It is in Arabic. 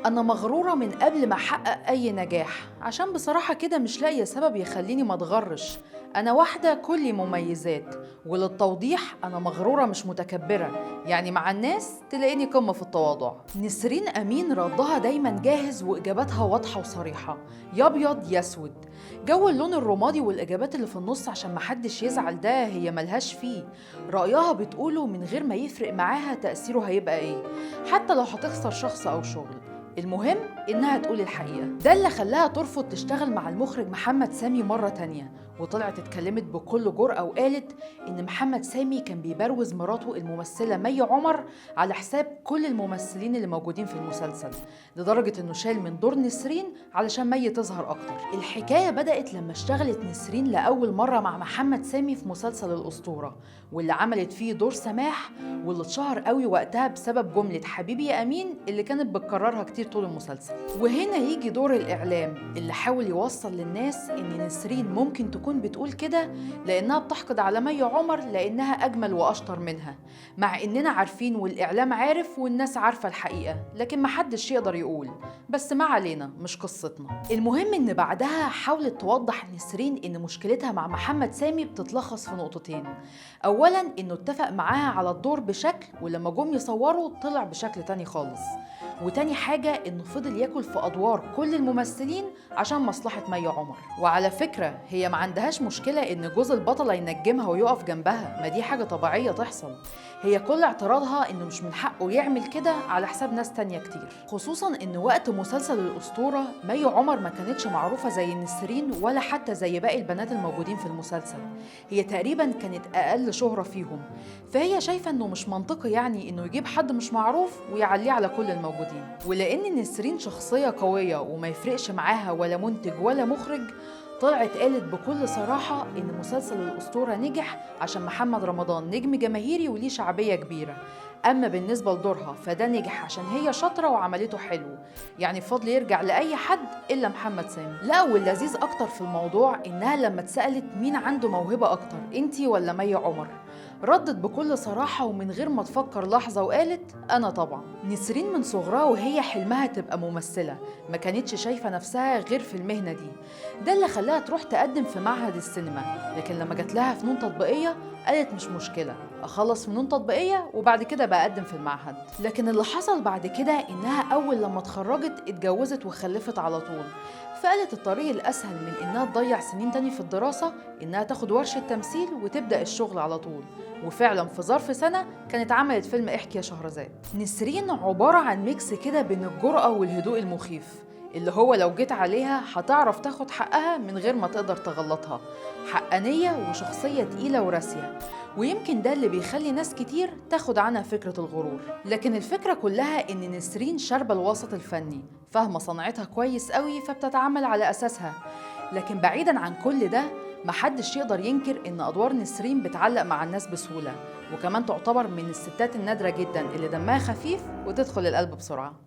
أنا مغرورة من قبل ما أحقق أي نجاح، عشان بصراحة كده مش لاقية سبب يخليني ما أتغرش. أنا واحدة كلي مميزات، وللتوضيح أنا مغرورة مش متكبرة، يعني مع الناس تلاقيني قمة في التواضع. نسرين أمين ردها دايما جاهز وإجاباتها واضحة وصريحة، يا أبيض يا أسود. جو اللون الرمادي والإجابات اللي في النص عشان محدش يزعل ده هي ملهاش فيه. رأيها بتقوله من غير ما يفرق معاها تأثيره هيبقى إيه، حتى لو هتخسر شخص أو شغل. المهم إنها تقول الحقيقة. ده اللي خلاها ترفض تشتغل مع المخرج محمد سامي مرة تانية، وطلعت اتكلمت بكل جرأة وقالت إن محمد سامي كان بيبروز مراته الممثلة مي عمر على حساب كل الممثلين اللي موجودين في المسلسل، لدرجة إنه شال من دور نسرين علشان مي تظهر أكتر. الحكاية بدأت لما اشتغلت نسرين لأول مرة مع محمد سامي في مسلسل الأسطورة، واللي عملت فيه دور سماح، واللي اتشهر قوي وقتها بسبب جملة حبيبي يا أمين اللي كانت بتكررها كتير طول المسلسل. وهنا يجي دور الإعلام اللي حاول يوصل للناس إن نسرين ممكن تكون بتقول كده لأنها بتحقد على مي عمر لأنها أجمل وأشطر منها، مع إننا عارفين والإعلام عارف والناس عارفة الحقيقة، لكن محدش يقدر يقول. بس ما علينا، مش قصتنا. المهم إن بعدها حاولت توضح نسرين إن مشكلتها مع محمد سامي بتتلخص في نقطتين. أولاً إنه اتفق معاها على الدور بشكل، ولما جم يصوروا طلع بشكل تاني خالص. وتاني حاجة إنه فضل ياكل في أدوار كل الممثلين عشان مصلحة مي عمر. وعلى فكرة هي ما عندهاش مشكلة إن جوز البطلة ينجمها ويقف جنبها، ما دي حاجة طبيعية تحصل. هي كل اعتراضها إنه مش من حقه يعمل كده على حساب ناس تانية كتير، خصوصاً إن وقت مسلسل الأسطورة مي عمر ما كانتش معروفة زي نسرين ولا حتى زي باقي البنات الموجودين في المسلسل. هي تقريباً كانت أقل شهرة فيهم، فهي شايفة إنه مش منطقي يعني إنه يجيب حد مش معروف ويعليه على كل الموجودين. ولأن نسرين شخصية قوية وما يفرقش معاها ولا منتج ولا مخرج، طلعت قالت بكل صراحة إن مسلسل الأسطورة نجح عشان محمد رمضان نجم جماهيري وليه شعبية كبيرة، أما بالنسبة لدورها فده نجح عشان هي شاطرة وعملته حلو، يعني الفضل يرجع لأي حد إلا محمد سامي. لا، واللذيذ أكتر في الموضوع إنها لما اتسألت مين عنده موهبة أكتر، إنتي ولا مي عمر، ردت بكل صراحة ومن غير ما تفكر لحظة وقالت أنا طبعا. نسرين من صغرها وهي حلمها تبقى ممثلة، ما كانتش شايفة نفسها غير في المهنة دي. ده اللي خلاها تروح تقدم في معهد السينما، لكن لما جات لها فنون تطبيقية قالت مش مشكلة، أخلص فنون تطبيقية وبعد كده بقدم في المعهد. لكن اللي حصل بعد كده إنها أول لما اتخرجت اتجوزت وخلفت على طول، فقالت الطريق الأسهل من إنها تضيع سنين تاني في الدراسة إنها تاخد ورشة تمثيل وتبدأ الشغل على طول. وفعلا في ظرف سنة كانت عملت فيلم احكي يا شهرزاد. نسرين عبارة عن ميكس كده بين الجرأة والهدوء المخيف، اللي هو لو جيت عليها هتعرف تاخد حقها من غير ما تقدر تغلطها. حقانية وشخصية تقيلة وراسية، ويمكن ده اللي بيخلي ناس كتير تاخد عنها فكرة الغرور. لكن الفكرة كلها إن نسرين شاربة الوسط الفني، فاهمة صنعتها كويس قوي فبتتعامل على أساسها. لكن بعيداً عن كل ده، محدش يقدر ينكر إن أدوار نسرين بتعلق مع الناس بسهولة، وكمان تعتبر من الستات النادرة جداً اللي دمها خفيف وتدخل القلب بسرعة.